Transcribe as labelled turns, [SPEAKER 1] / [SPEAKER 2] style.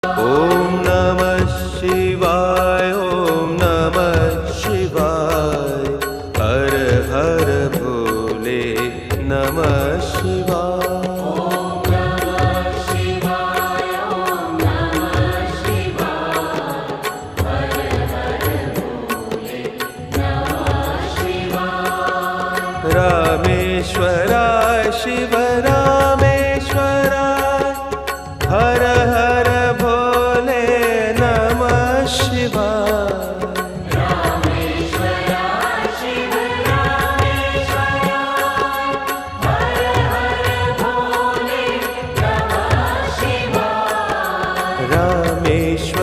[SPEAKER 1] ॐ नमः शिवाय, ॐ नमः शिवाय, हर हर भोले नमः शिवाय। रामेश्वराय शिव रामेश्वराय, हर हर भोले नमः शिवाय।
[SPEAKER 2] रामेश्वराय शिव रामेश्वराय, हर हर भोले नमः शिवाय।
[SPEAKER 1] रामेश्वर